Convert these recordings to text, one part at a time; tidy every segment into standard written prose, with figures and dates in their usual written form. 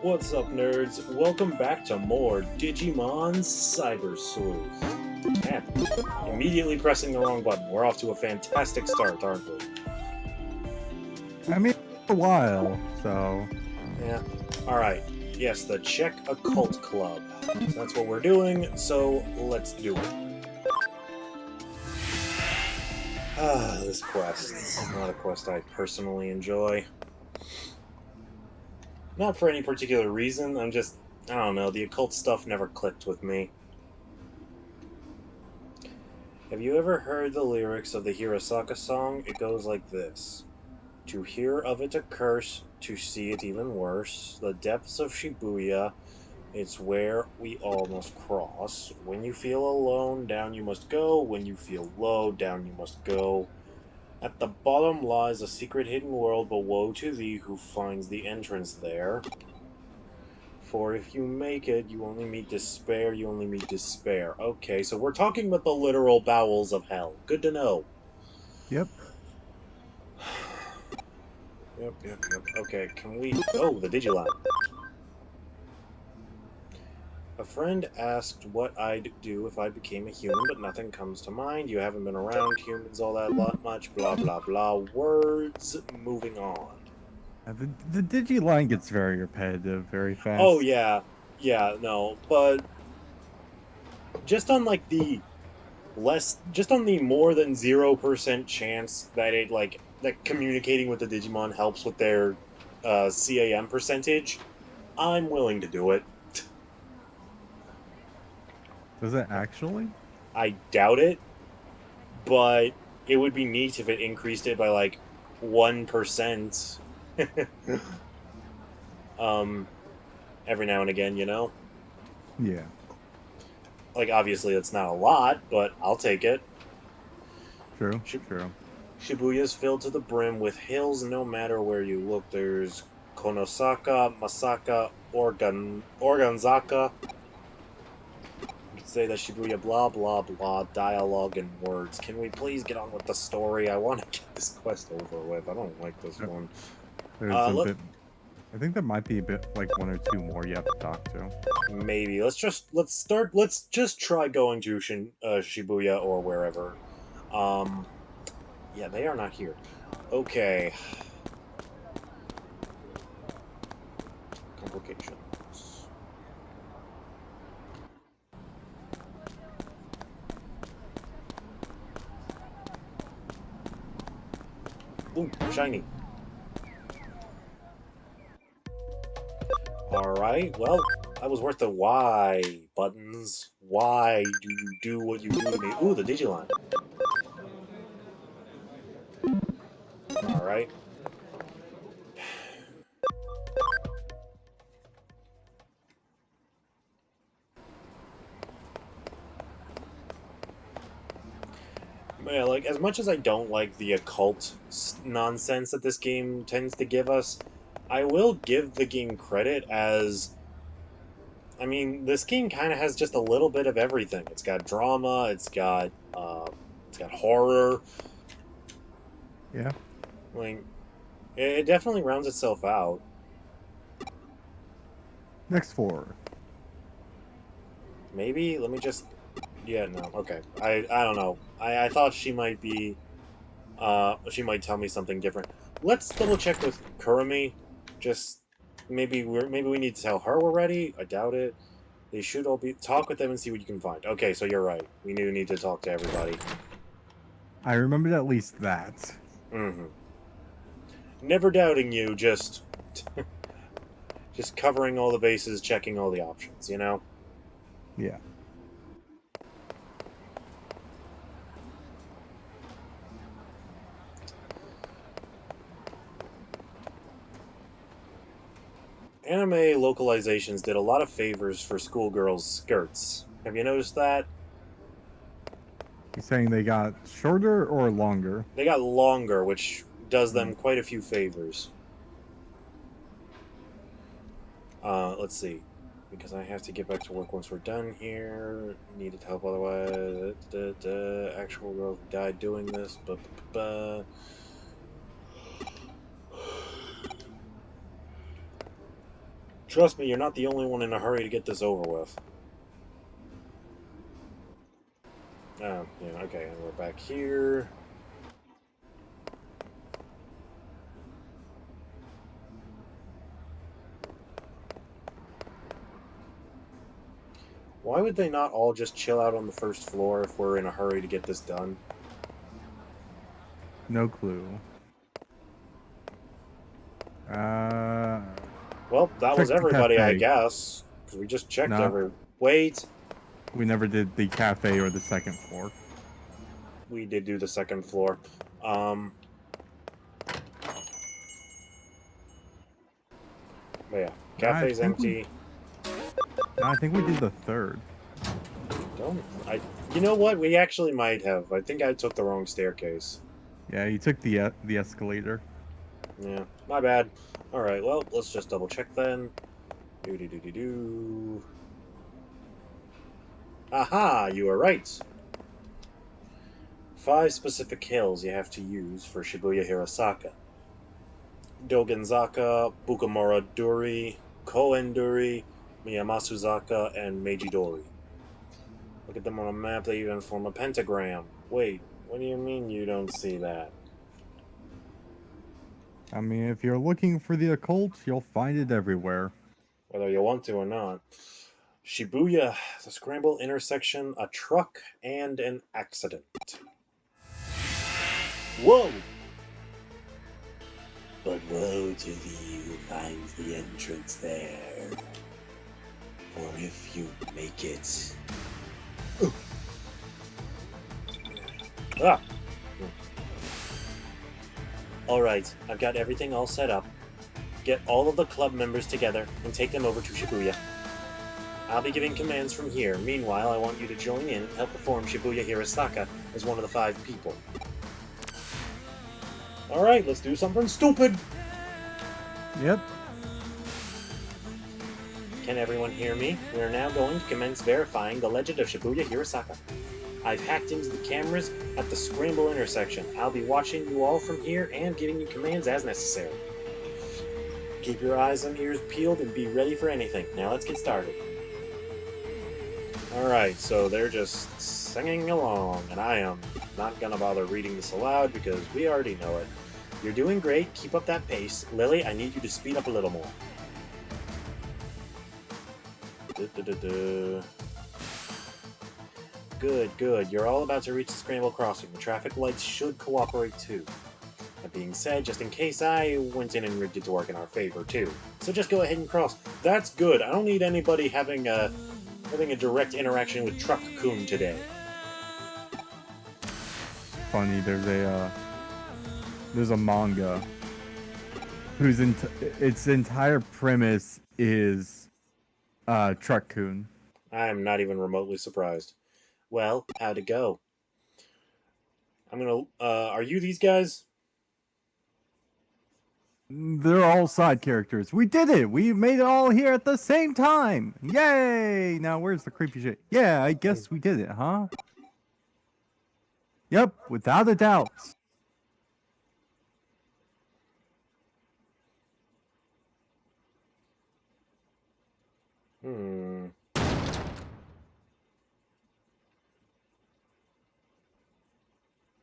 What's up, nerds? Welcome back to more Digimon Cyber Sleuth. And immediately pressing the wrong button. We're off to a fantastic start, aren't we? I mean, a while, so... Yeah. Alright. Yes, the Czech Occult Club. That's what we're doing, so let's do it. This quest. It's not a quest I personally enjoy. Not for any particular reason, I don't know, the occult stuff never clicked with me. Have you ever heard the lyrics of the Hirosaka song? It goes like this. To hear of it a curse, to see it even worse. The depths of Shibuya, it's where we all must cross. When you feel alone, down you must go. When you feel low, down you must go. At the bottom lies a secret hidden world, but woe to thee who finds the entrance there. For if you make it, you only meet despair, you only meet despair. Okay, so we're talking about the literal bowels of hell. Good to know. Yep. Yep. Okay, can we... Oh, the Digiline. A friend asked what I'd do if I became a human, but nothing comes to mind. You haven't been around humans all that much, blah blah blah. Words, moving on. The Digiline gets very repetitive very Oh, fast. yeah. Yeah, no, but... Just on, like, the... Just on the more than 0% chance that that communicating with the Digimon helps with their CAM percentage, I'm willing to do it. Does it actually? I doubt it, but it would be neat if it increased it by like 1%. um, every now and again, you know? Yeah. Like, obviously, it's not a lot, but I'll take it. True. True. Shibuya's filled to the brim with hills no matter where you look. There's Konosaka, Masaka, Organzaka. You could say that Shibuya blah blah blah, dialogue and words. Can we please get on with the story? I want to get this quest over with. I don't like this one. There's a Let bit... I think there might be a bit, like, one or two more you have to talk to. maybe let's just try going to Shibuya or wherever. Yeah, they are not here. Okay. Complications. Ooh, shiny. Alright, well, that was worth the why buttons. Why do you do what you do to me? Ooh, the Digiline. Alright. Yeah, like, as much as I don't like the occult nonsense that this game tends to give us, I will give the game credit as... I mean, this game kind of has just a little bit of everything. It's got drama, it's got horror. Yeah. Like, it definitely rounds itself out. Next 4. Maybe, let me just... Yeah, no, okay. I don't know. I thought she might be... she might tell me something different. Let's double check with Kurumi. Just maybe we need to tell her we're ready. I doubt it. They should all be... Talk with them and see what you can find. Okay, so you're right. We do need to talk to everybody. I remembered at least that. Mm-hmm. Never doubting you, just covering all the bases, checking all the options, you know? Yeah. Anime localizations did a lot of favors for schoolgirls' skirts. Have you noticed that? You're saying they got shorter or longer? They got longer, which does them quite a few favors. Let's see. Because I have to get back to work once we're done here. Needed help otherwise. Actual girl who died doing this. Trust me, you're not the only one in a hurry to get this over with. Oh, yeah, okay, and we're back here. Why would they not all just chill out on the first floor if we're in a hurry to get this done? No clue. Well, that was Check the everybody, I cafe. guess. Because we just checked No, every... Wait! we never did the cafe or the second floor. We did do the second floor. But yeah, I cafe's think empty. I think we did the third. Don't... You know what? We actually might have. I think I took the wrong staircase. Yeah, you took the escalator. Yeah, my bad. Alright, well, let's just double check then. Do-do-do-do-do. Aha! You were right! 5 specific hills you have to use for Shibuya Hirosaka. Dogenzaka, Bukamura Duri, Koen Duri, Miyamasuzaka, and Meiji-dori. Look at them on a map, they even form a pentagram. Wait, what do you mean you don't see that? I mean, if you're looking for the occult, you'll find it everywhere. Whether you want to or not. Shibuya, the scramble intersection, a truck, and an accident. Whoa! But woe to thee who finds the entrance there. For if you make it... Ooh. Ah! Alright, I've got everything all set up. Get all of the club members together and take them over to Shibuya. I'll be giving commands from here. Meanwhile, I want you to join in and help perform Shibuya Hirosaka as one of the 5 people. Alright, let's do something stupid! Yep. Can everyone hear me? We are now going to commence verifying the legend of Shibuya Hirosaka. I've hacked into the cameras at the scramble intersection. I'll be watching you all from here and giving you commands as necessary. Keep your eyes and ears peeled and be ready for anything. Now let's get started. Alright, so they're just singing along, and I am not gonna bother reading this aloud because we already know it. You're doing great, keep up that pace. Lily, I need you to speed up a little more. Good, good. You're all about to reach the Scramble Crossing. The traffic lights should cooperate too. That being said, just in case, I went in and rigged it to work in our favor too. So just go ahead and cross. That's good. I don't need anybody having a direct interaction with Truck-kun today. Funny, there's a manga whose its entire premise is Truck-kun. I am not even remotely surprised. Well, how'd it go? Are you these guys? They're all side characters. We did it! We made it all here at the same time! Yay! Now where's the creepy shit? Yeah, I guess we did it, huh? Yep, without a doubt.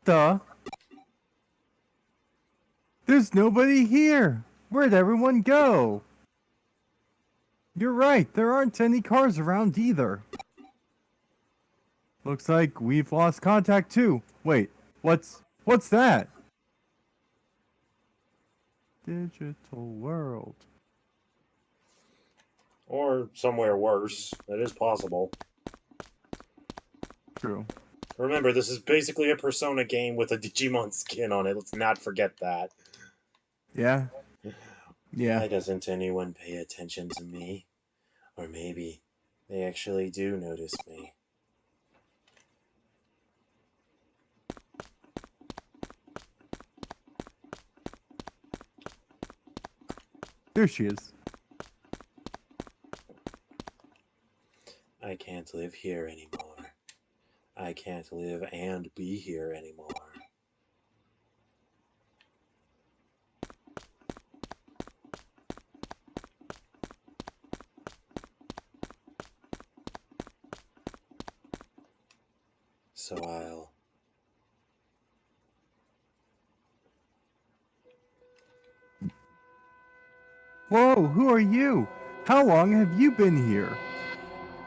Duh. There's nobody here! Where'd everyone go? You're right, there aren't any cars around either. Looks like we've lost contact too. Wait, what's that? Digital world. Or somewhere worse. That is possible. True. Remember, this is basically a Persona game with a Digimon skin on it. Let's not forget that. Yeah. Yeah. Why doesn't anyone pay attention to me? Or maybe they actually do notice me. There she is. I can't live here anymore. I can't live and be here anymore. So I'll... Whoa, who are you? How long have you been here?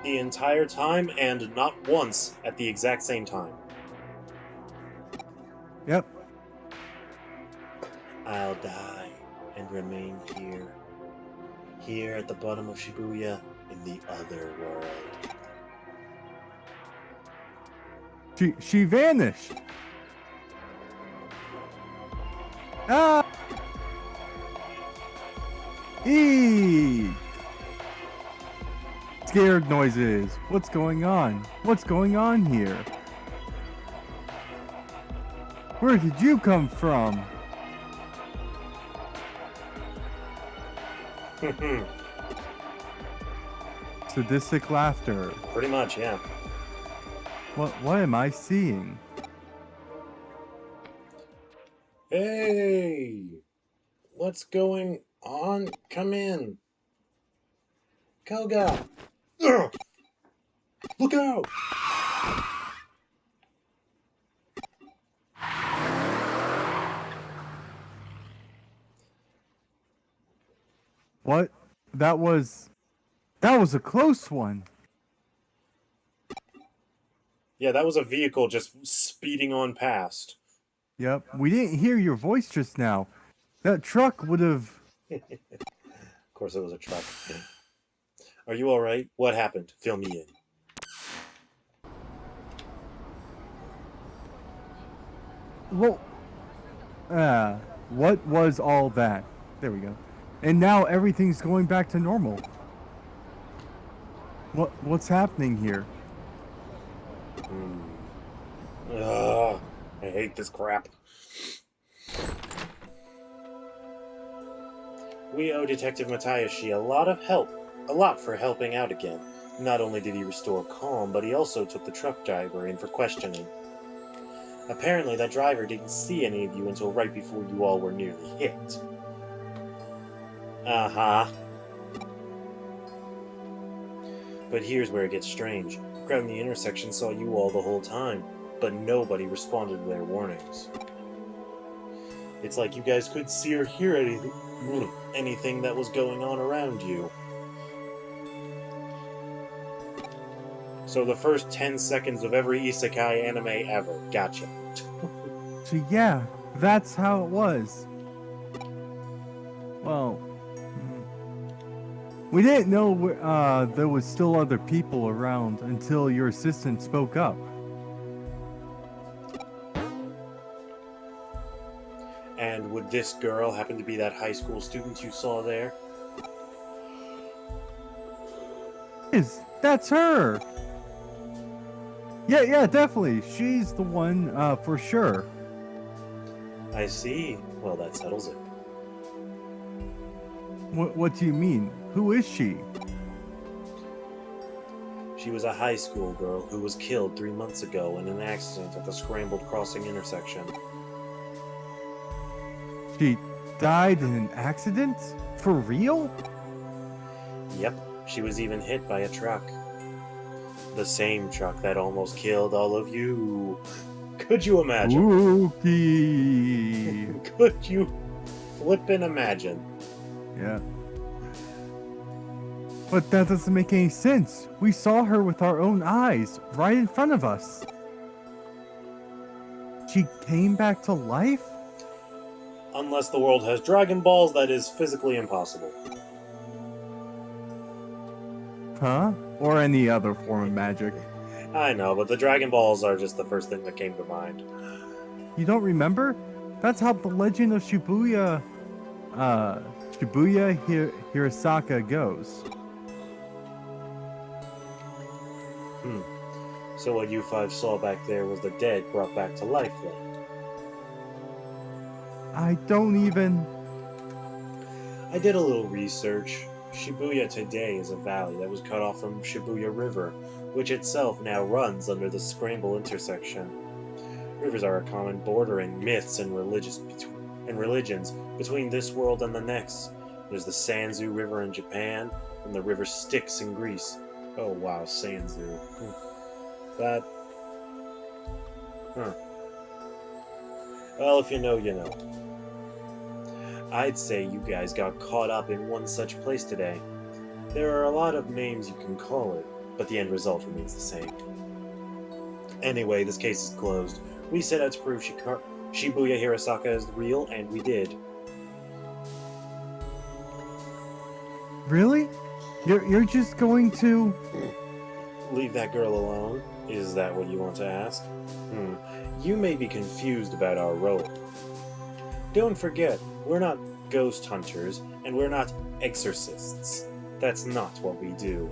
The entire time, and not once at the exact same time. Yep. I'll die and remain here. Here at the bottom of Shibuya, in the other world. She vanished. Ah! Eee! Scared noises. What's going on? What's going on here? Where did you come from? Sadistic laughter. Pretty much, yeah. What am I seeing? Hey! What's going on? Come in. Koga! Ugh! Look out! What? That was a close one. Yeah, that was a vehicle just speeding on past. Yep. We didn't hear your voice just now. That truck would have... Of course it was a truck. Are you alright? What happened? Fill me in. Well, what was all that? There we go. And now everything's going back to normal. What's happening here? Ugh, I hate this crap. We owe Detective Matayoshi a lot for helping out again. Not only did he restore calm, but he also took the truck driver in for questioning. Apparently that driver didn't see any of you until right before you all were nearly hit. Uh-huh. But here's where it gets strange. The crowd in the intersection saw you all the whole time, but nobody responded to their warnings. It's like you guys couldn't see or hear anything that was going on around you. So the first 10 seconds of every isekai anime ever. Gotcha. So yeah, that's how it was. Well, we didn't know there was still other people around until your assistant spoke up. And would this girl happen to be that high school student you saw there? That's her. Yeah, definitely. She's the one, for sure. I see. Well, that settles it. What do you mean? Who is she? She was a high school girl who was killed 3 months ago in an accident at the scrambled crossing intersection. She died in an accident? For real? Yep, she was even hit by a truck. The same truck that almost killed all of you. Could you imagine? Spooky. Could you flippin' imagine? Yeah. But that doesn't make any sense. We saw her with our own eyes, right in front of us. She came back to life? Unless the world has Dragon Balls, that is physically impossible. Huh? Or any other form of magic. I know, but the Dragon Balls are just the first thing that came to mind. You don't remember? That's how the legend of Shibuya Hirasaka goes. So what you five saw back there was the dead brought back to life then? I don't even... I did a little research. Shibuya today is a valley that was cut off from Shibuya River, which itself now runs under the Scramble intersection. Rivers are a common border in myths and religions between this world and the next. There's the Sanzu River in Japan, and the river Styx in Greece. Oh wow, Sanzu. That Huh. Well, if you know, you know. I'd say you guys got caught up in one such place today. There are a lot of names you can call it, but the end result remains the same. Anyway, this case is closed. We set out to prove Shibuya Hirasaka is real, and we did. Really? You're just going to... Leave that girl alone? Is that what you want to ask? You may be confused about our role. Don't forget, we're not ghost hunters, and we're not exorcists. That's not what we do.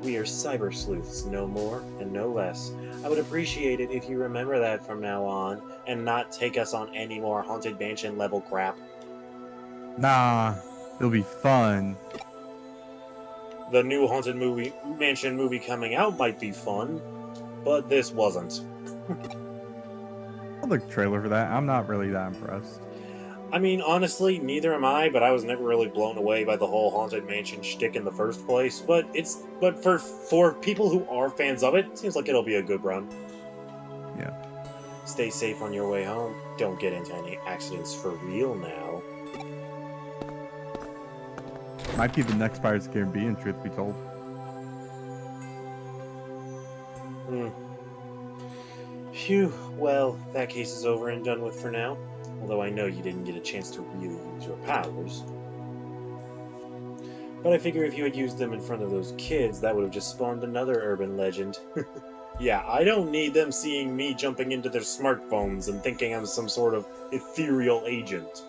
We are cyber sleuths, no more and no less. I would appreciate it if you remember that from now on, and not take us on any more Haunted Mansion level crap. Nah, it'll be fun. The new Haunted Mansion movie coming out might be fun, but this wasn't. I'll look trailer for that. I'm not really that impressed. I mean, honestly, neither am I, but I was never really blown away by the whole Haunted Mansion shtick in the first place. But for people who are fans of it seems like it'll be a good run. Yeah. Stay safe on your way home. Don't get into any accidents for real now. Might be the next Pirates of the Caribbean, truth be told. Phew, well, that case is over and done with for now. Although I know you didn't get a chance to really use your powers. But I figure if you had used them in front of those kids, that would have just spawned another urban legend. Yeah, I don't need them seeing me jumping into their smartphones and thinking I'm some sort of ethereal agent.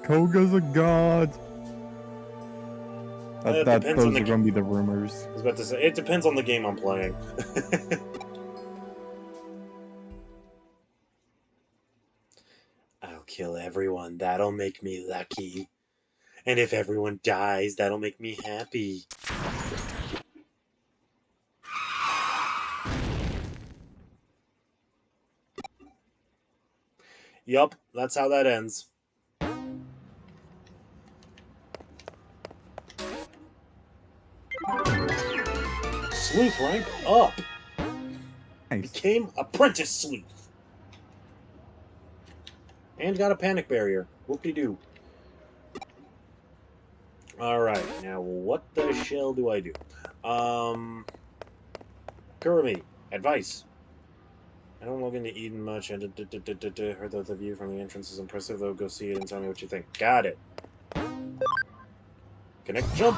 Koga's a god. Those are going to be the rumors. I was about to say, it depends on the game I'm playing. I'll kill everyone, that'll make me lucky. And if everyone dies, that'll make me happy. Yup, that's how that ends. Sleuth rank up! Nice. Became apprentice sleuth. And got a panic barrier. Whoop-de-doo. Alright, now what the shell do I do? Kurumi, advice. I don't log into Eden much. Heard that the view from the entrance is impressive, though. Go see it and tell me what you think. Got it. Connect jump.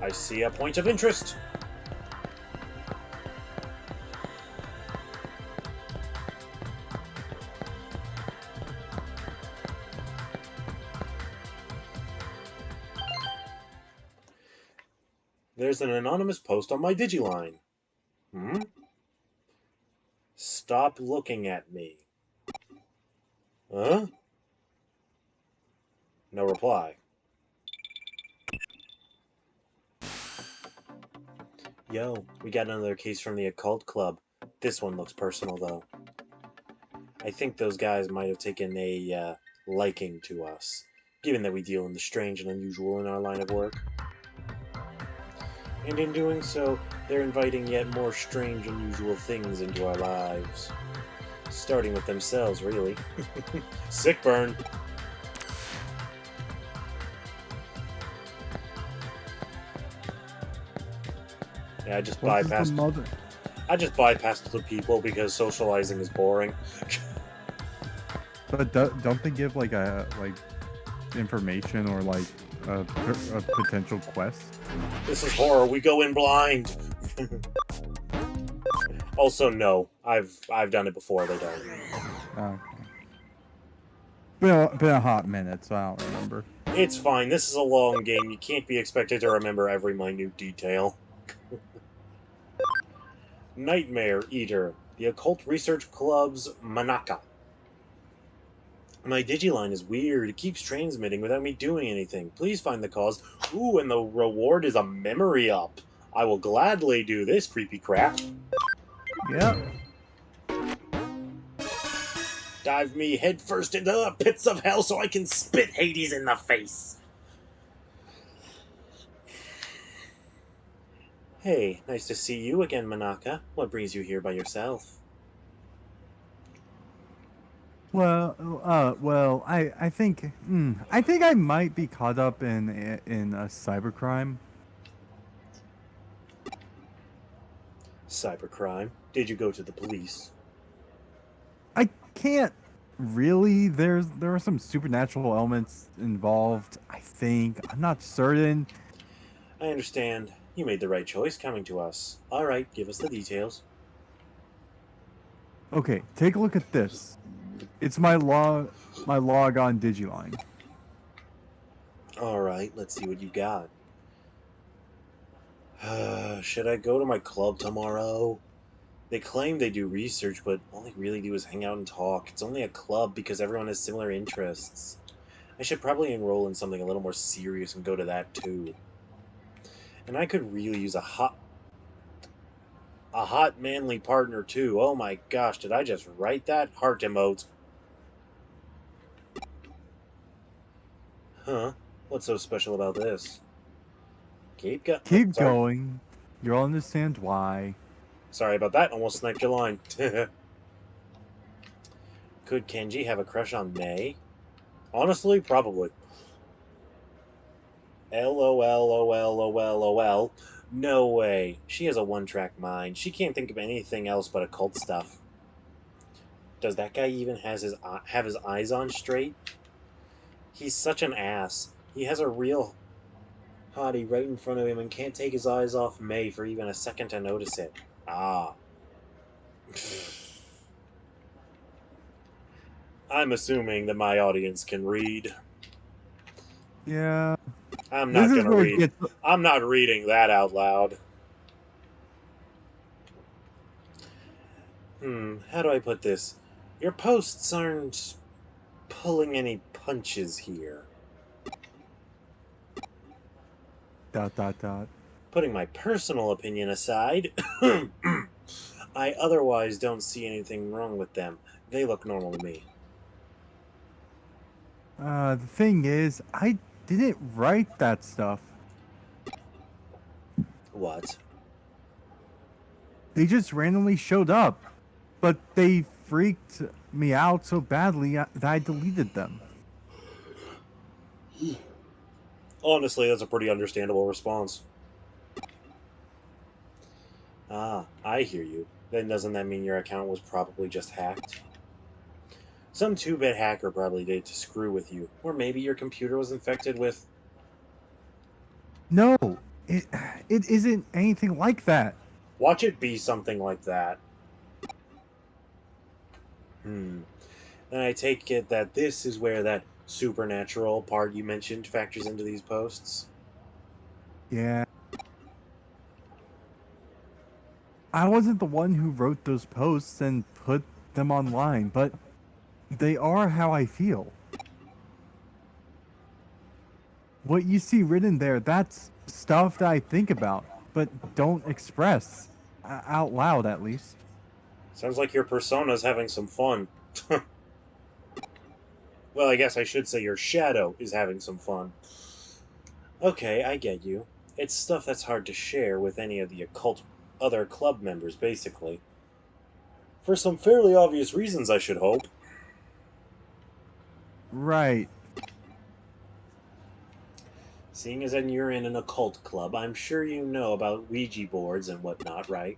I see a point of interest. There's an anonymous post on my Digiline. Stop looking at me. Huh? No reply. Yo, we got another case from the Occult Club. This one looks personal, though. I think those guys might have taken a liking to us, given that we deal in the strange and unusual in our line of work. And in doing so, they're inviting yet more strange, unusual things into our lives. Starting with themselves, really. Sick burn! Yeah, I just bypassed the people because socializing is boring. But don't they give like information or like a potential quest? This is horror. We go in blind. Also, no. I've done it before. They don't. Okay. Been a hot minute, so I don't remember. It's fine. This is a long game. You can't be expected to remember every minute detail. Nightmare Eater, the Occult Research Club's Manaka. My Digiline is weird. It keeps transmitting without me doing anything. Please find the cause. Ooh, and the reward is a memory up. I will gladly do this creepy crap. Yep. Dive me headfirst into the pits of hell so I can spit Hades in the face. Hey, nice to see you again, Manaka. What brings you here by yourself? Well, I think I might be caught up in a cybercrime. Cybercrime. Did you go to the police? I can't really. There are some supernatural elements involved. I think I'm not certain. I understand. You made the right choice coming to us. Alright, give us the details. Okay, take a look at this. It's my log on Digiline. Alright, let's see what you got. Should I go to my club tomorrow? They claim they do research, but all they really do is hang out and talk. It's only a club because everyone has similar interests. I should probably enroll in something a little more serious and go to that too. And I could really use a hot manly partner too. Oh my gosh, did I just write that? Heart emote. Huh? What's so special about this? Keep go. Oh, Keep sorry. going. You'll understand why. Sorry about that. Almost sniped your line. Could Kenji have a crush on May? Honestly, probably. LOL. No way. She has a one-track mind. She can't think of anything else but occult stuff. Does that guy even have his eyes on straight? He's such an ass. He has a real hottie right in front of him and can't take his eyes off May for even a second to notice it. Ah. I'm assuming that my audience can read. Yeah, I'm this not is gonna where it read. gets. I'm not reading that out loud. How do I put this? Your posts aren't pulling any punches here. Dot dot dot. Putting my personal opinion aside, I otherwise don't see anything wrong with them. They look normal to me. The thing is, I didn't write that stuff. What? They just randomly showed up, but they freaked me out so badly that I deleted them. Honestly, that's a pretty understandable response. Ah, I hear you. Then doesn't that mean your account was probably just hacked? Some two-bit hacker probably did to screw with you. Or maybe your computer was infected with... No, it it isn't anything like that. Watch it be something like that. Then I take it that this is where that supernatural part you mentioned factors into these posts? Yeah, I wasn't the one who wrote those posts and put them online, but they are how I feel. What you see written there, that's stuff that I think about, but don't express out loud, at least. Sounds like your persona's having some fun. Well, I guess I should say your shadow is having some fun. Okay, I get you. It's stuff that's hard to share with any of the occult other club members, basically. For some fairly obvious reasons, I should hope. Right. Seeing as you're in an occult club, I'm sure you know about Ouija boards and whatnot, right?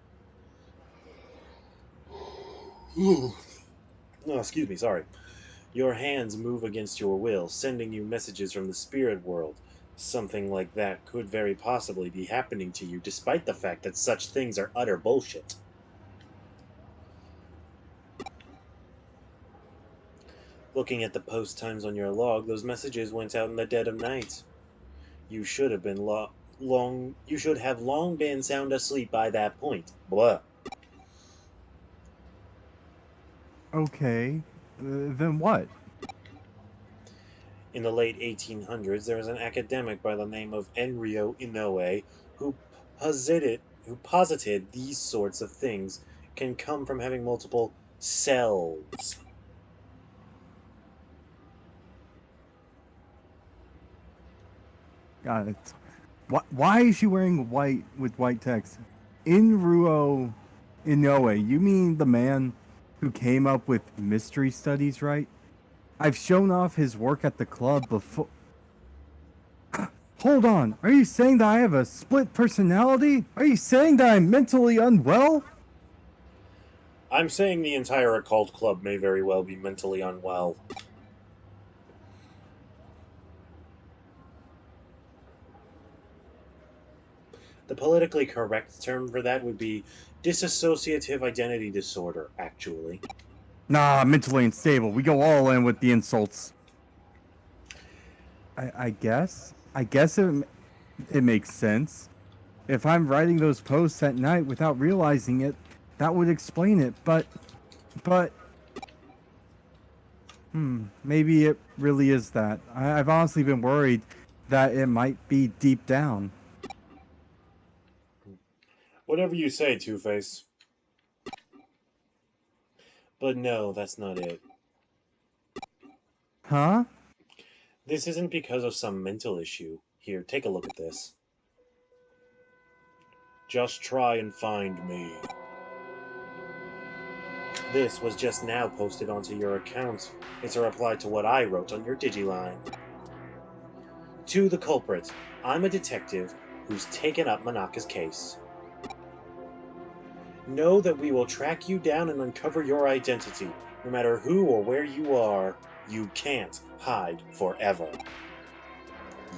Oh, excuse me, sorry. Your hands move against your will, sending you messages from the spirit world. Something like that could very possibly be happening to you, despite the fact that such things are utter bullshit. Looking at the post times on your log, those messages went out in the dead of night. You should have been you should have long been sound asleep by that point. Blah. Okay. Then what? In the late 1800s, there was an academic by the name of Enryo Inoue who posited these sorts of things can come from having multiple cells. God, why is she wearing white with white text? Inruo Inoue. You mean the man who came up with mystery studies, right? I've shown off his work at the club before. Hold on. Are you saying that I have a split personality? Are you saying that I'm mentally unwell? I'm saying the entire occult club may very well be mentally unwell. The politically correct term for that would be dissociative identity disorder, actually. Nah, mentally unstable. We go all in with the insults. I guess. I guess it makes sense. If I'm writing those posts at night without realizing it, that would explain it. But, maybe it really is that. I've honestly been worried that it might be deep down. Whatever you say, Two-Face. But no, that's not it. Huh? This isn't because of some mental issue. Here, take a look at this. Just try and find me. This was just now posted onto your account. It's a reply to what I wrote on your Digiline. To the culprit, I'm a detective who's taken up Manaka's case. Know that we will track you down and uncover your identity. No matter who or where you are, you can't hide forever.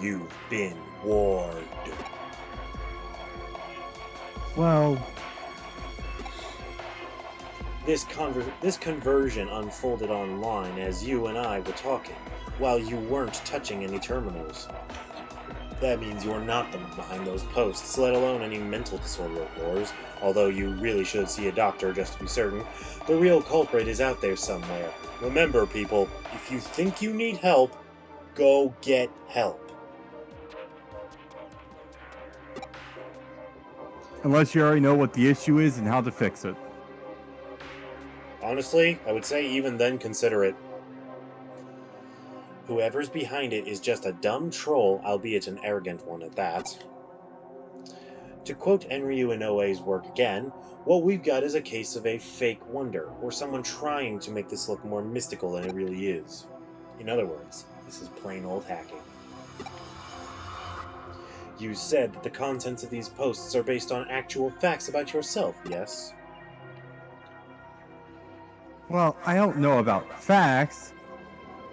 You've been warned. Well, This conversion unfolded online as you and I were talking, while you weren't touching any terminals. That means you're not the one behind those posts, let alone any mental disorder of yours, although you really should see a doctor just to be certain. The real culprit is out there somewhere. Remember, people, if you think you need help, go get help. unless you already know what the issue is and how to fix it. Honestly, I would say even then consider it. Whoever's behind it is just a dumb troll, albeit an arrogant one at that. To quote Enryu Inoue's work again, what we've got is a case of a fake wonder, or someone trying to make this look more mystical than it really is. In other words, this is plain old hacking. You said that the contents of these posts are based on actual facts about yourself, yes? Well, I don't know about facts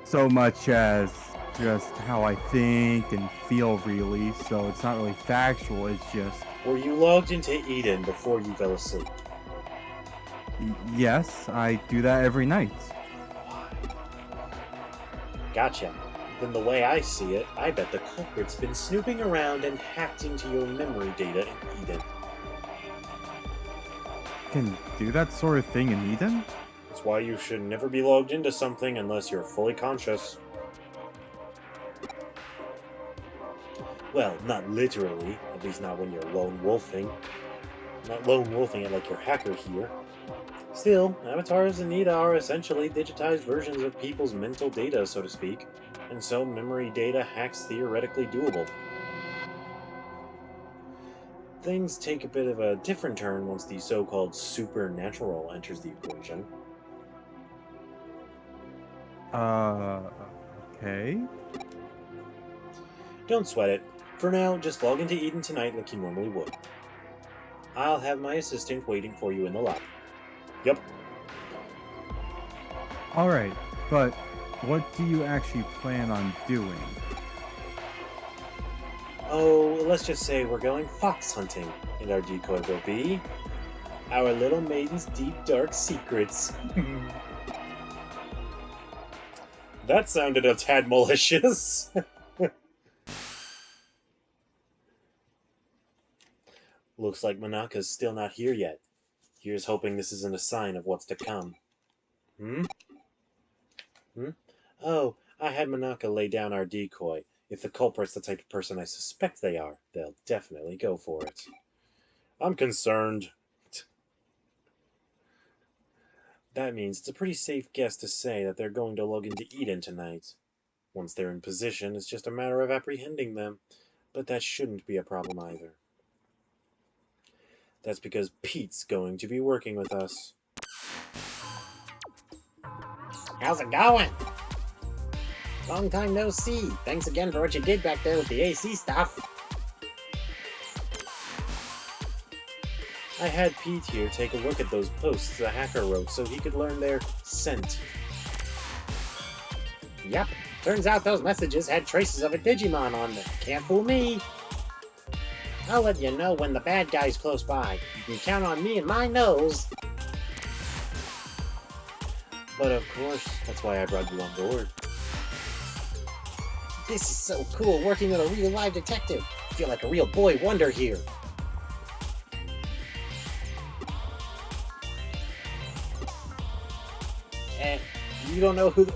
so much as just how I think and feel, really. So it's not really factual, it's just, Were you logged into Eden before you fell asleep? yes, I do that every night. Gotcha. Then the way I see it, I bet the culprit's been snooping around and hacked into your memory data in Eden. Can do that sort of thing in Eden? That's why you should never be logged into something unless you're fully conscious. Well, not literally, at least not when you're lone wolfing. Not lone wolfing it like your hacker here. Still, avatars in Nita are essentially digitized versions of people's mental data, so to speak, and so memory data hacks theoretically doable. Things take a bit of a different turn once the so-called supernatural enters the equation. Uh, okay. Don't sweat it. For now, just log into Eden tonight like you normally would. I'll have my assistant waiting for you in the lobby. Yep. Alright, but what do you actually plan on doing? Oh, let's just say we're going fox hunting, and our decoy will be our little maiden's deep dark secrets. That sounded a tad malicious. Looks like Manaka's still not here yet. Here's hoping this isn't a sign of what's to come. Hmm? Oh, I had Manaka lay down our decoy. If the culprit's the type of person I suspect they are, they'll definitely go for it. I'm concerned. That means it's a pretty safe guess to say that they're going to log into Eden tonight. Once they're in position, it's just a matter of apprehending them. But that shouldn't be a problem either. That's because Pete's going to be working with us. How's it going? Long time no see. Thanks again for what you did back there with the AC stuff. I had Pete here take a look at those posts the hacker wrote so he could learn their scent. Yep. Turns out those messages had traces of a Digimon on them. Can't fool me. I'll let you know when the bad guy's close by. You can count on me and my nose. But of course, that's why I brought you on board. This is so cool, working with a real live detective. I feel like a real boy wonder here. You don't know who...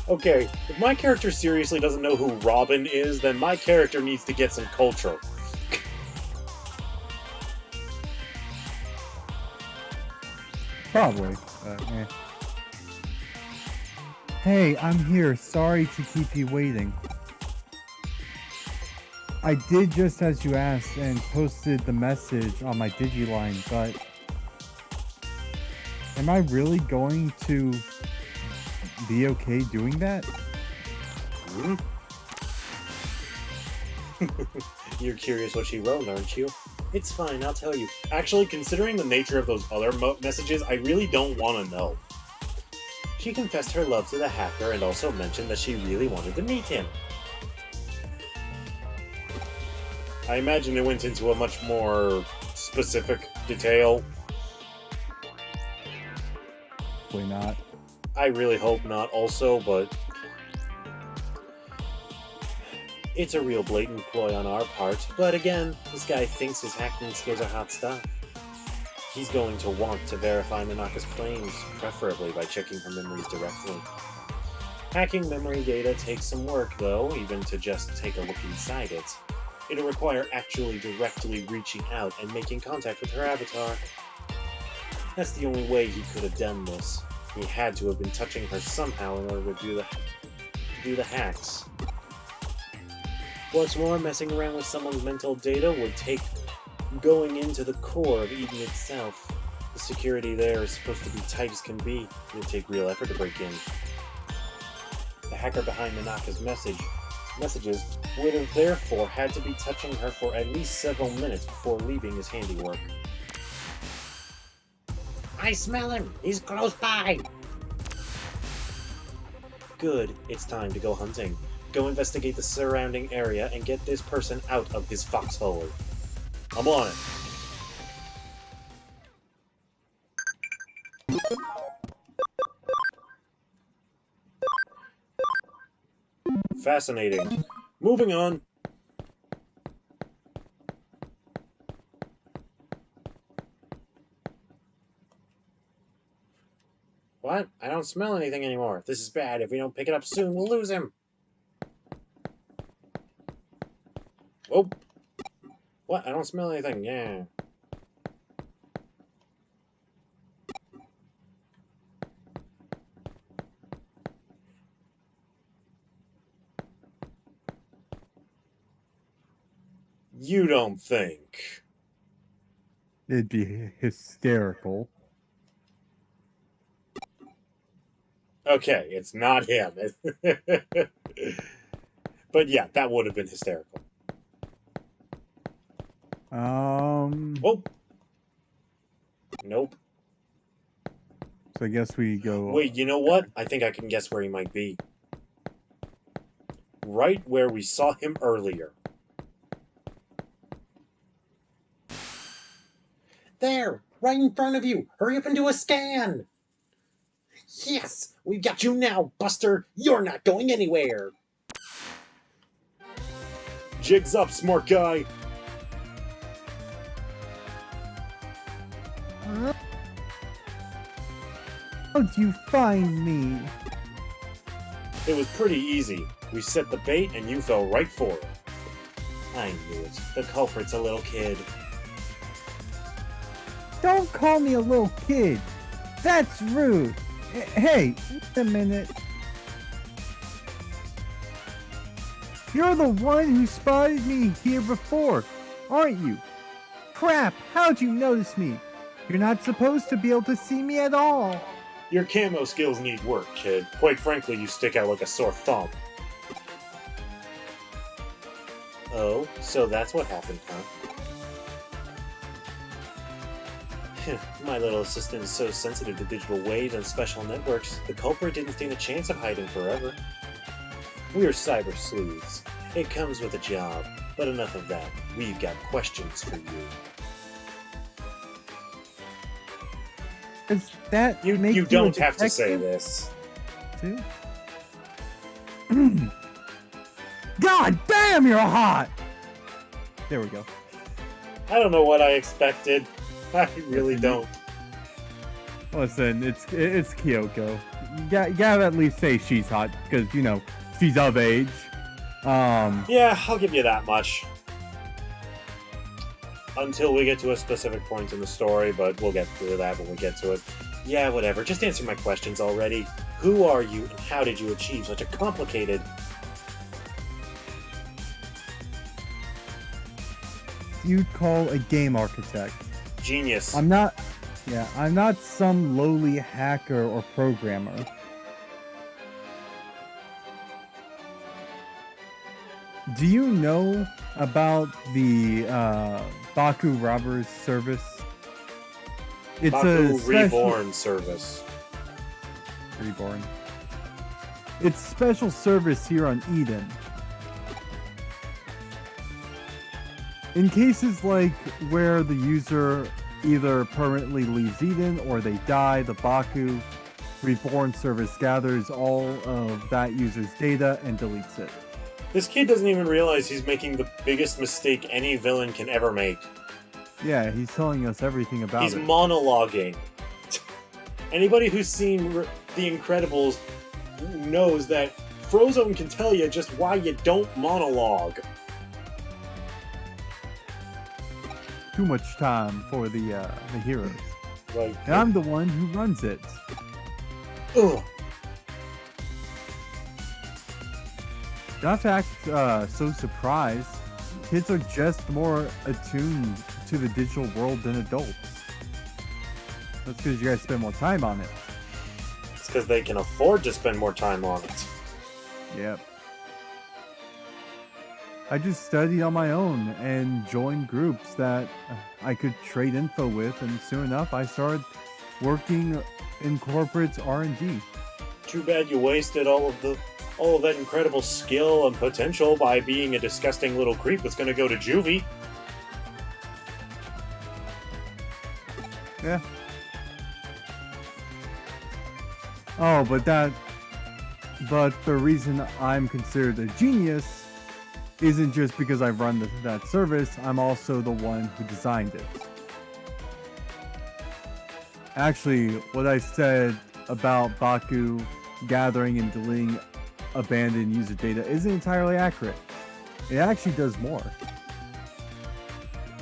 Okay, if my character seriously doesn't know who Robin is, then my character needs to get some culture. Probably. Hey, I'm here. Sorry to keep you waiting. I did just as you asked and posted the message on my Digiline, but... Am I really going to be okay doing that? Hmm? You're curious what she wrote, aren't you? It's fine, I'll tell you. Actually, considering the nature of those other messages, I really don't want to know. She confessed her love to the hacker and also mentioned that she really wanted to meet him. I imagine it went into a much more specific detail. Probably not. I really hope not also, but... It's a real blatant ploy on our part, but again, this guy thinks his hacking skills are hot stuff. He's going to want to verify Nanaka's claims, preferably by checking her memories directly. Hacking memory data takes some work, though, even to just take a look inside it. It'll require actually directly reaching out and making contact with her avatar. That's the only way he could have done this. He had to have been touching her somehow in order to do the hacks. What's more, messing around with someone's mental data would take going into the core of Eden itself. The security there is supposed to be tight as can be. It would take real effort to break in. The hacker behind Nanaka's messages would have therefore had to be touching her for at least several minutes before leaving his handiwork. I smell him! He's close by! Good, it's time to go hunting. Go investigate the surrounding area and get this person out of his foxhole. I'm on it. Fascinating. Moving on. What? I don't smell anything anymore. This is bad. If we don't pick it up soon, we'll lose him. Oh. What? I don't smell anything. Yeah. You don't think. It'd be hysterical. Okay, it's not him. But yeah, that would have been hysterical. Oh. Nope. So I guess we go... Wait, you know what? I think I can guess where he might be. Right where we saw him earlier. There! Right in front of you! Hurry up and do a scan! Yes! We've got you now, Buster! You're not going anywhere! Jigs up, smart guy! How'd you find me? It was pretty easy. We set the bait and you fell right for it. I knew it. The culprit's a little kid. Don't call me a little kid. That's rude. Hey, wait a minute. You're the one who spotted me here before, aren't you? Crap, how'd you notice me? You're not supposed to be able to see me at all. Your camo skills need work, kid. Quite frankly, you stick out like a sore thumb. Oh, so that's what happened, huh? My little assistant is so sensitive to digital waves and special networks, the culprit didn't stand a chance of hiding forever. We're cyber sleuths. It comes with a job, but enough of that. We've got questions for you. Is that You don't have to say this. Too? God damn, you're hot! There we go. I don't know what I expected. I really don't. Listen, it's Kyoko. You gotta at least say she's hot, because, you know, she's of age. Yeah, I'll give you that much. Until we get to a specific point in the story, but we'll get to that when we get to it. Yeah, whatever. Just answer my questions already. Who are you, and how did you achieve such a complicated... You'd call a game architect. Genius. I'm not some lowly hacker or programmer. Do you know about the Baku Robbers service? It's Baku a special... Reborn service. Reborn. It's special service here on Eden. In cases like where the user either permanently leaves Eden or they die, the Baku Reborn service gathers all of that user's data and deletes it. This kid doesn't even realize he's making the biggest mistake any villain can ever make. Yeah, he's telling us everything about He's it. monologuing. Anybody who's seen The Incredibles knows that Frozone can tell you just why you don't monologue. Too much time for the heroes. Like, And I'm the one who runs it. ugh. Not to act so surprised. Kids are just more attuned to the digital world than adults. That's because you guys spend more time on it. It's because they can afford to spend more time on it. Yep. I just studied on my own and joined groups that I could trade info with, and soon enough I started working in corporate R&D. Too bad you wasted all of that incredible skill and potential by being a disgusting little creep that's gonna go to juvie. Yeah. Oh, but the reason I'm considered a genius isn't just because I run that service, I'm also the one who designed it. Actually, what I said about Baku gathering and deleting abandoned user data isn't entirely accurate. It actually does more.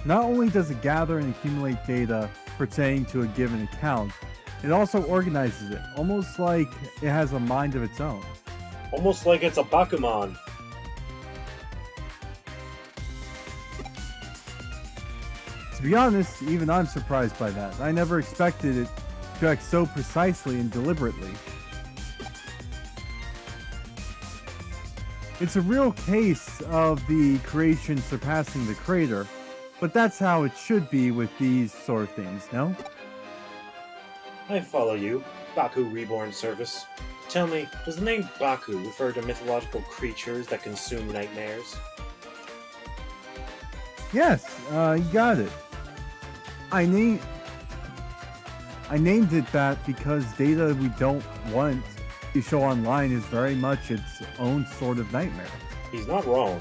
Not only does it gather and accumulate data pertaining to a given account, it also organizes it, almost like it has a mind of its own. Almost like it's a Bakuman. To be honest, even I'm surprised by that. I never expected it to act so precisely and deliberately. It's a real case of the creation surpassing the creator, but that's how it should be with these sort of things, no? I follow you, Baku Reborn Service. Tell me, does the name Baku refer to mythological creatures that consume nightmares? Yes, you got it. I named it that because data we don't want to show online is very much its own sort of nightmare. He's not wrong.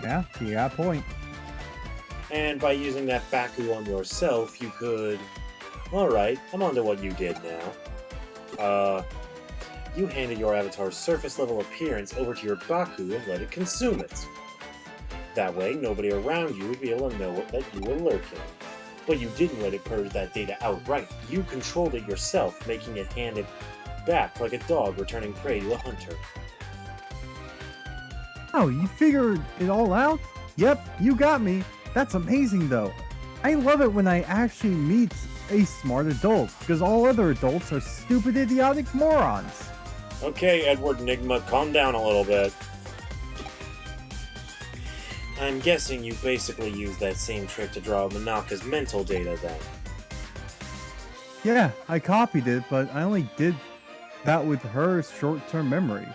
Yeah, you got a point. And by using that Baku on yourself, you could... Alright, I'm on to what you did now. You handed your avatar's surface-level appearance over to your Baku and let it consume it. That way, nobody around you would be able to know that you were lurking. But you didn't let it purge that data outright. You controlled it yourself, making it hand it back like a dog returning prey to a hunter. Oh, you figured it all out? Yep, you got me. That's amazing, though. I love it when I actually meet a smart adult, because all other adults are stupid, idiotic morons. Okay, Edward Nigma, calm down a little bit. I'm guessing you basically used that same trick to draw Manaka's mental data then. Yeah, I copied it, but I only did that with her short-term memory.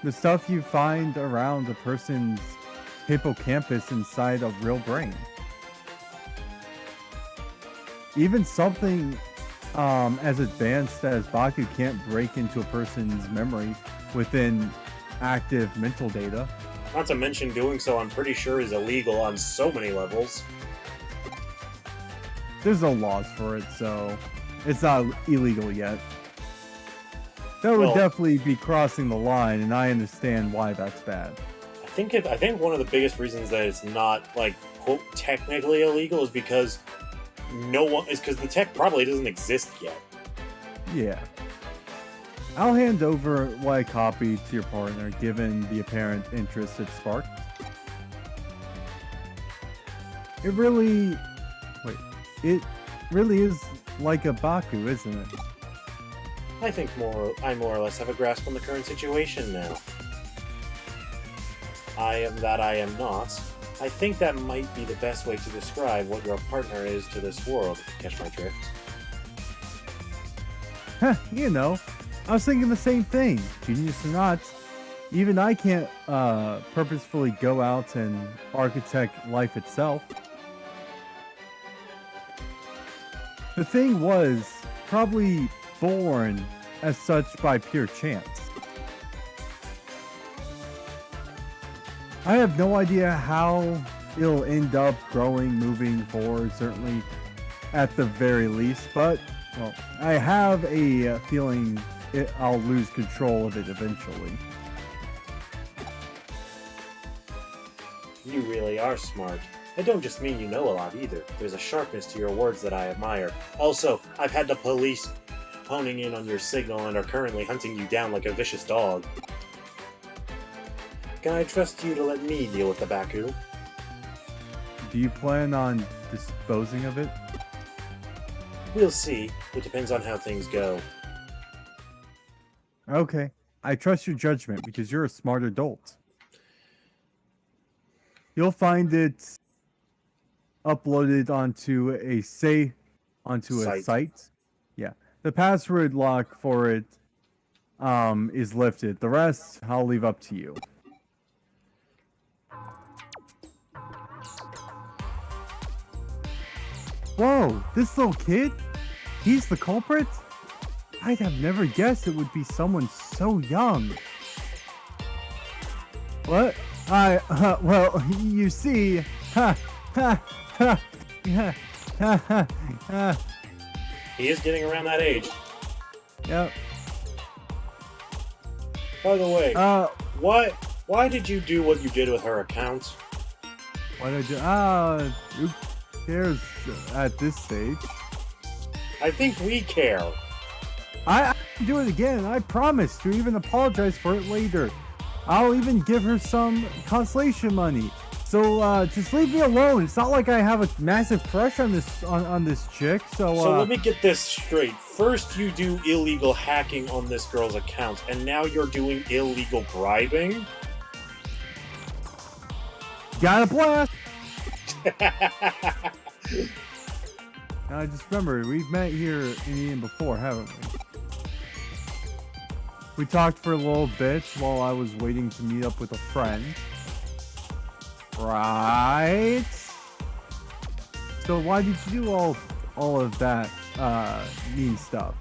The stuff you find around a person's hippocampus inside a real brain. Even something as advanced as Baku can't break into a person's memory within active mental data. Not to mention doing so, I'm pretty sure, is illegal on so many levels. There's no laws for it, so it's not illegal yet. That would definitely be crossing the line, and I understand why that's bad. I think one of the biggest reasons that it's not, like, quote, technically illegal is because the tech probably doesn't exist yet. Yeah. I'll hand over what I copied to your partner, given the apparent interest it sparked. It really is like a Baku, isn't it? I think I more or less have a grasp on the current situation now. I am not. I think that might be the best way to describe what your partner is to this world, if you catch my drift. Heh, you know, I was thinking the same thing. Genius or not, even I can't purposefully go out and architect life itself. The thing was probably born as such by pure chance. I have no idea how it'll end up growing, moving forward, certainly at the very least, but, well, I have a feeling I'll lose control of it eventually. You really are smart. I don't just mean you know a lot either. There's a sharpness to your words that I admire. Also, I've had the police honing in on your signal and are currently hunting you down like a vicious dog. Can I trust you to let me deal with the Baku? Do you plan on disposing of it? We'll see. It depends on how things go. Okay. I trust your judgment because you're a smart adult. You'll find it uploaded onto a site. Yeah. The password lock for it is lifted. The rest I'll leave up to you. Whoa, this little kid? He's the culprit? I'd have never guessed it would be someone so young. What? Well, you see, He is getting around that age. Yep. By the way, why did you do what you did with her account? What did I do? Who cares at this stage? I think we care. I do it again. I promise to even apologize for it later. I'll even give her some consolation money. So just leave me alone. It's not like I have a massive crush on this chick. So let me get this straight. First you do illegal hacking on this girl's account, and now you're doing illegal bribing? Got a blast. Now I just remember we've met here in Eden before, haven't we? We talked for a little bit while I was waiting to meet up with a friend. Right? So why did you do all of that mean stuff?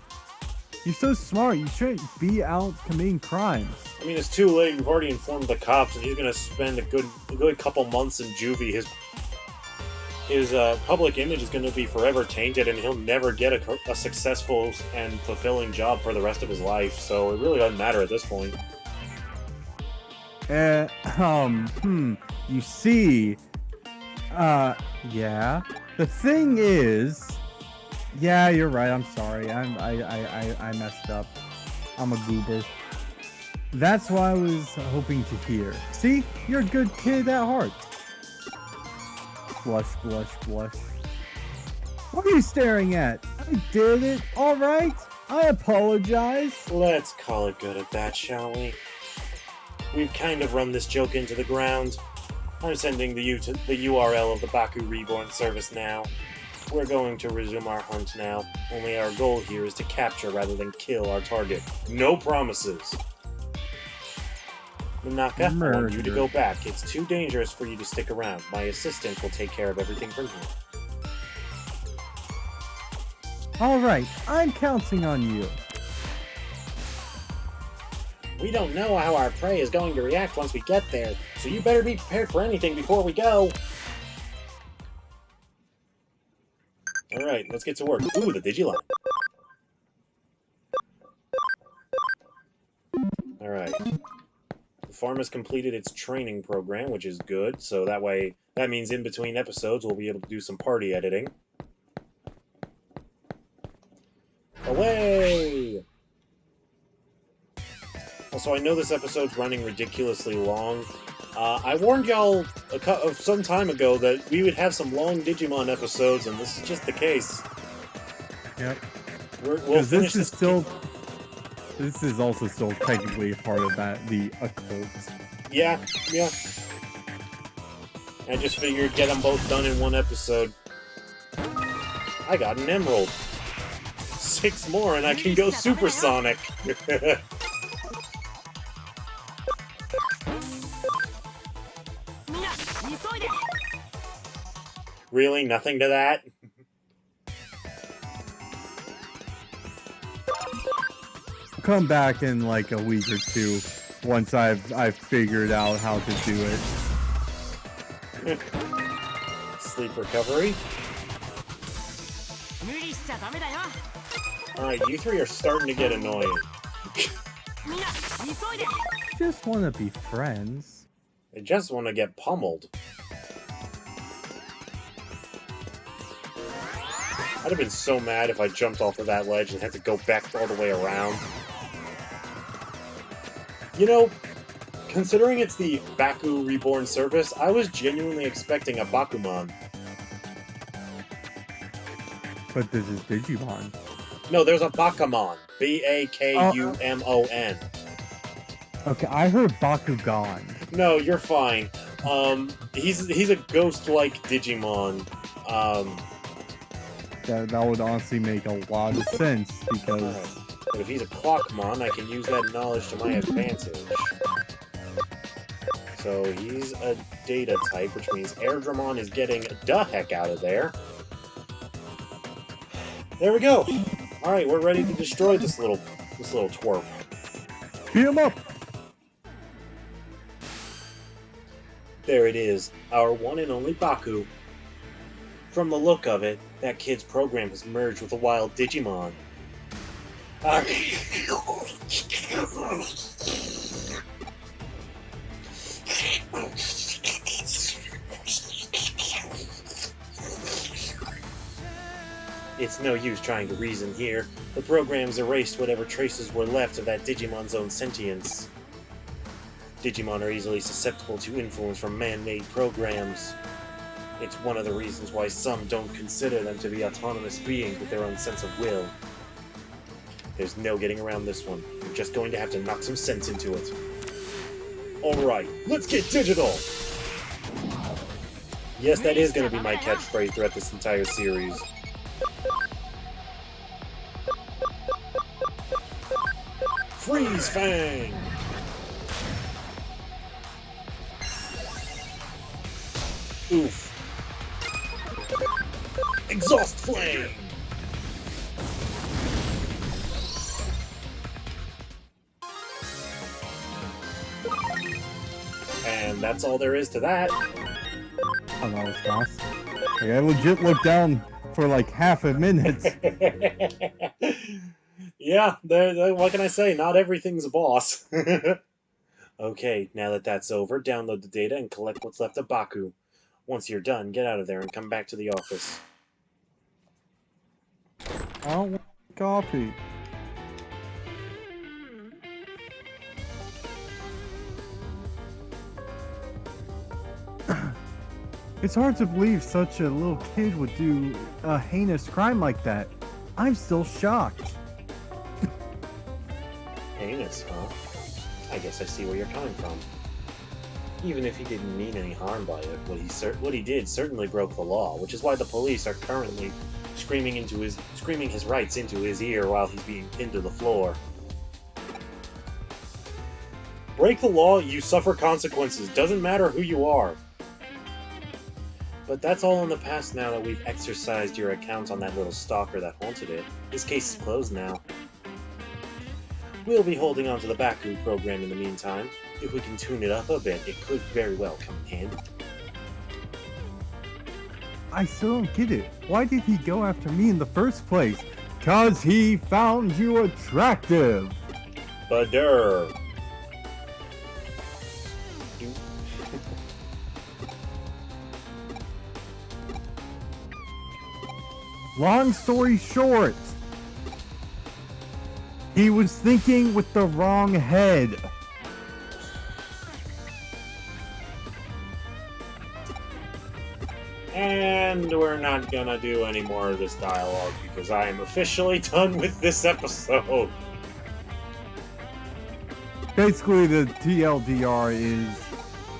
You're so smart. You shouldn't be out committing crimes. I mean, it's too late. We've already informed the cops, and he's gonna spend a good couple months in juvie. His public image is gonna be forever tainted, and he'll never get a successful and fulfilling job for the rest of his life. So it really doesn't matter at this point. You see, yeah. The thing is, yeah, you're right. I'm sorry. I messed up. I'm a goober. That's what I was hoping to hear. See? You're a good kid at heart. Blush, blush, blush. What are you staring at? I did it, alright? I apologize. Let's call it good at that, shall we? We've kind of run this joke into the ground. I'm sending the URL of the Baku Reborn service now. We're going to resume our hunt now, only our goal here is to capture rather than kill our target. No promises! Minaka, I want you to go back. It's too dangerous for you to stick around. My assistant will take care of everything from here. Alright, I'm counting on you. We don't know how our prey is going to react once we get there, so you better be prepared for anything before we go. Alright, let's get to work. Ooh, the Digiline. Alright. The farm has completed its training program, which is good, so that means in between episodes we'll be able to do some party editing. Away! Also, I know this episode's running ridiculously long. I warned y'all some time ago that we would have some long Digimon episodes, and this is just the case. Yep. We'll finish this. This is also still technically part of the occult. Yeah. I just figured get them both done in one episode. I got an emerald. 6 more and I can go supersonic. Really? Nothing to that? Come back in like a week or two once I've figured out how to do it. Sleep recovery. Alright, you three are starting to get annoying. Just want to be friends. I just want to get pummeled. I'd have been so mad if I jumped off of that ledge and had to go back all the way around. You know, considering it's the Baku Reborn service, I was genuinely expecting a Bakumon. But this is Digimon. No, there's a Bakumon. B-A-K-U-M-O-N. Okay, I heard Bakugan. No, you're fine. He's a ghost-like Digimon. That would honestly make a lot of sense, because... But if he's a Clockmon, I can use that knowledge to my advantage. So he's a Data type, which means Airdramon is getting the heck out of there. There we go! Alright, we're ready to destroy this little twerp. Beat him up! There it is, our one and only Baku. From the look of it, that kid's program has merged with a wild Digimon. It's no use trying to reason here. The program's erased whatever traces were left of that Digimon's own sentience. Digimon are easily susceptible to influence from man-made programs. It's one of the reasons why some don't consider them to be autonomous beings with their own sense of will. There's no getting around this one. We're just going to have to knock some sense into it. Alright, let's get digital! Yes, that is going to be my catchphrase throughout this entire series. Freeze Fang! Oof. Exhaust Flame! And that's all there is to that. Oh, that was fast. Like, I legit looked down for like half a minute. Yeah, what can I say? Not everything's a boss. Okay, now that that's over, download the data and collect what's left of Baku. Once you're done, get out of there and come back to the office. I don't want coffee. It's hard to believe such a little kid would do a heinous crime like that. I'm still shocked. Heinous, huh? I guess I see where you're coming from. Even if he didn't mean any harm by it, what he did certainly broke the law, which is why the police are currently screaming his rights into his ear while he's being pinned to the floor. Break the law, you suffer consequences. Doesn't matter who you are. But that's all in the past now that we've exercised your account on that little stalker that haunted it. This case is closed now. We'll be holding on to the Baku program in the meantime. If we can tune it up a bit, it could very well come in handy. I still don't get it. Why did he go after me in the first place? 'Cause he found you attractive. Badur. Long story short, he was thinking with the wrong head. And we're not gonna do any more of this dialogue because I am officially done with this episode. Basically, the TLDR is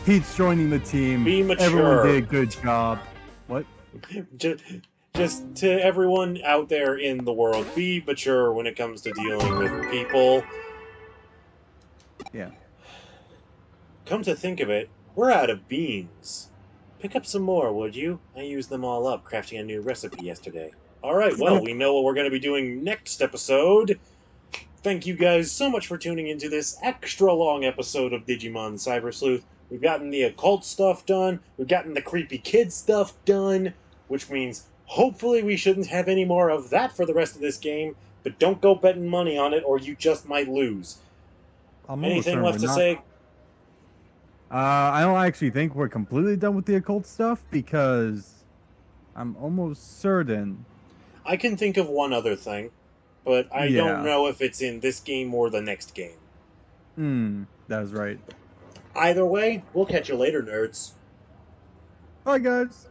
Pete's joining the team. Be mature. Everyone did a good job. What? Just to everyone out there in the world, be mature when it comes to dealing with people. Yeah. Come to think of it, we're out of beans. Pick up some more, would you? I used them all up crafting a new recipe yesterday. Alright, well, we know what we're going to be doing next episode. Thank you guys so much for tuning into this extra long episode of Digimon Cyber Sleuth. We've gotten the occult stuff done, we've gotten the creepy kid stuff done, which means hopefully we shouldn't have any more of that for the rest of this game, but don't go betting money on it or you just might lose. Anything left to say? I don't actually think we're completely done with the occult stuff because I'm almost certain. I can think of one other thing, but I don't know if it's in this game or the next game. That was right. Either way, we'll catch you later, nerds. Bye, guys.